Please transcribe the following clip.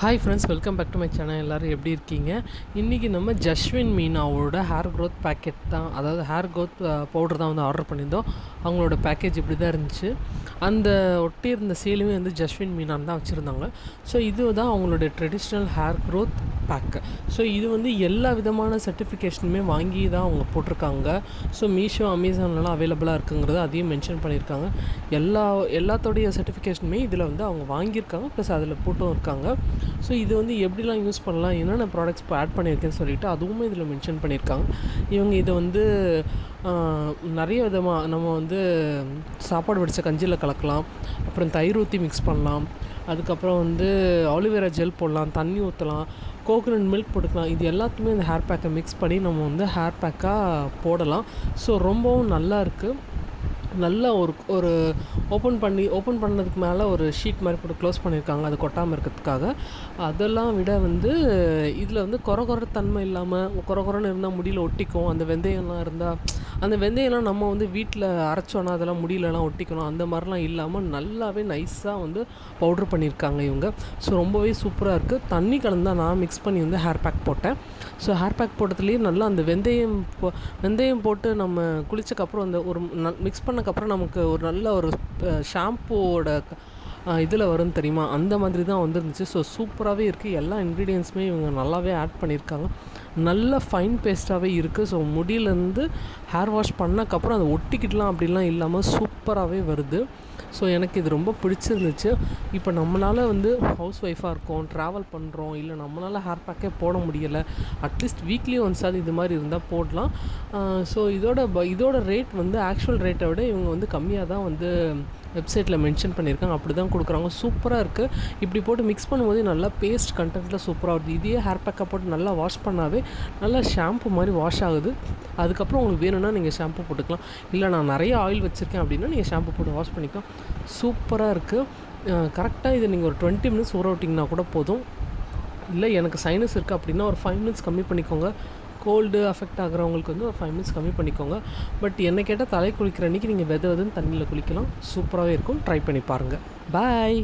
Hi friends, welcome back to my channel. எல்லோரும் எப்படி இருக்கீங்க? இன்றைக்கி நம்ம ஜஸ்வின் மீனாவோட ஹேர் க்ரோத் பேக்கெட் தான், அதாவது ஹேர் க்ரோத் பவுடர் தான் வந்து ஆர்டர் பண்ணியிருந்தோம். அவங்களோட பேக்கேஜ் இப்படி தான் இருந்துச்சு. அந்த ஒட்டியிருந்த சீலுமே வந்து ஜஸ்வின் மீனான் தான் வச்சுருந்தாங்க. ஸோ இது தான் அவங்களோட traditional hair growth pack. So இது வந்து எல்லா விதமான சர்டிஃபிகேஷனுமே வாங்கி தான் அவங்க போட்டிருக்காங்க. ஸோ மீஷோ, அமேசான்லலாம் அவைலபிளாக இருக்குங்கிறது அதையும் மென்ஷன் பண்ணியிருக்காங்க. எல்லாத்தோடைய சர்டிஃபிகேஷனுமே இதில் வந்து அவங்க வாங்கியிருக்காங்க, ப்ளஸ் அதில் போட்டும் இருக்காங்க. ஸோ இது வந்து எப்படிலாம் யூஸ் பண்ணலாம், என்னென்ன ப்ராடக்ட்ஸ் இப்போ ஆட் பண்ணியிருக்கேன்னு சொல்லிவிட்டு அதுவுமே இதில் மென்ஷன் பண்ணியிருக்காங்க. இவங்க இதை வந்து நிறைய விதமாக நம்ம வந்து சாப்பாடு வடித்த கஞ்சியில் கலக்கலாம், அப்புறம் தயிர் ஊற்றி மிக்ஸ் பண்ணலாம், அதுக்கப்புறம் வந்து ஆலிவேரா ஜெல் போடலாம், தண்ணி ஊற்றலாம், கோகோனட் மில்க் போட்டுக்கலாம். இது எல்லாத்துக்குமே இந்த ஹேர் பேக்கை மிக்ஸ் பண்ணி நம்ம வந்து ஹேர் பேக்காக போடலாம். ஸோ ரொம்பவும் நல்லா இருக்குது. நல்லா ஒரு ஓப்பன் பண்ணதுக்கு மேலே ஒரு ஷீட் மாதிரி போட்டு க்ளோஸ் பண்ணியிருக்காங்க, அது கொட்டாமல் இருக்கிறதுக்காக. அதெல்லாம் விட வந்து இதில் வந்து கொரத்தன்மை இல்லாமல், கொரன்னு இருந்தால் முடியல ஒட்டிக்கும். அந்த வெந்தயம்லாம் இருந்தால், அந்த வெந்தயம்லாம் நம்ம வந்து வீட்டில் அரைச்சோன்னா அதெல்லாம் முடியலலாம் ஒட்டிக்கணும், அந்த மாதிரிலாம் இல்லாமல் நல்லாவே நைஸாக வந்து பவுட்ரு பண்ணியிருக்காங்க இவங்க. ஸோ ரொம்பவே சூப்பராக இருக்குது. தண்ணி கலந்து தான் நான் மிக்ஸ் பண்ணி வந்து ஹேர் பேக் போட்டேன். ஸோ ஹேர் பேக் போட்டதுலேயே நல்லா அந்த வெந்தயம் போட்டு நம்ம குளிச்சக்கப்புறம் அந்த ஒரு மிக்ஸ் பண்ணக்கப்புறம் நமக்கு ஒரு நல்ல ஒரு ஷாம்பூவோட இதில் வரும் தெரியுமா, அந்த மாதிரி தான் வந்துருந்துச்சு. ஸோ சூப்பராகவே இருக்குது. எல்லா இன்க்ரீடியன்ஸுமே இவங்க நல்லாவே ஆட் பண்ணியிருக்காங்க. நல்ல ஃபைன் பேஸ்ட்டாகவே இருக்குது. ஸோ முடியிலேருந்து ஹேர் வாஷ் பண்ணக்கப்புறம் அதை ஒட்டிக்கிட்டலாம் அப்படிலாம் இல்லாமல் சூப்பராகவே வருது. ஸோ எனக்கு இது ரொம்ப பிடிச்சிருந்துச்சு. இப்போ நம்மளால் வந்து ஹவுஸ் ஒய்ஃபாக இருக்கோம், ட்ராவல் பண்ணுறோம், இல்லை நம்மளால் ஹேர் பேக்கே போட முடியலை, அட்லீஸ்ட் வீக்லி ஒன்ஸாவது இது மாதிரி இருந்தால் போடலாம். ஸோ இதோட ரேட் வந்து ஆக்சுவல் ரேட்டை விட இவங்க வந்து கம்மியாக தான் வந்து வெப்சைட்டில் மென்ஷன் பண்ணியிருக்காங்க. அப்படி தான் கொடுக்குறாங்க. சூப்பராக இருக்குது. இப்படி போட்டு மிக்ஸ் பண்ணும்போது நல்லா பேஸ்ட் கண்டென்ட்டில் சூப்பராக வருது. இதே ஹேர் பேக்கை போட்டு நல்லா வாஷ் பண்ணாவே நல்லா ஷாம்பு மாதிரி வாஷ் ஆகுது. அதுக்கப்புறம் உங்களுக்கு வேணும்னா நீங்கள் ஷாம்பு போட்டுக்கலாம், இல்லை நான் நிறைய ஆயில் வச்சுருக்கேன் அப்படின்னா நீங்கள் ஷாம்பு போட்டு வாஷ் பண்ணிக்கலாம். சூப்பராக இருக்குது. கரெக்டாக இதை நீங்கள் ஒரு 20 மினிட்ஸ் ஊற விட்டிங்கன்னா கூட போதும். இல்லை எனக்கு சைனஸ் இருக்குது அப்படின்னா ஒரு 5 மினிட்ஸ் கம்மி பண்ணிக்கோங்க. கோல்டு அஃபெக்ட் ஆகிறவங்களுக்கு வந்து ஒரு 5 மினிட்ஸ் கம்மி பண்ணிக்கோங்க. பட் என்னை கேட்டால் தலை குளிக்கிற அன்றைக்கி நீங்கள் வெதுன்னு தண்ணியில் குளிக்கலாம். சூப்பராகவே இருக்கும். ட்ரை பண்ணி பாருங்கள். பாய்.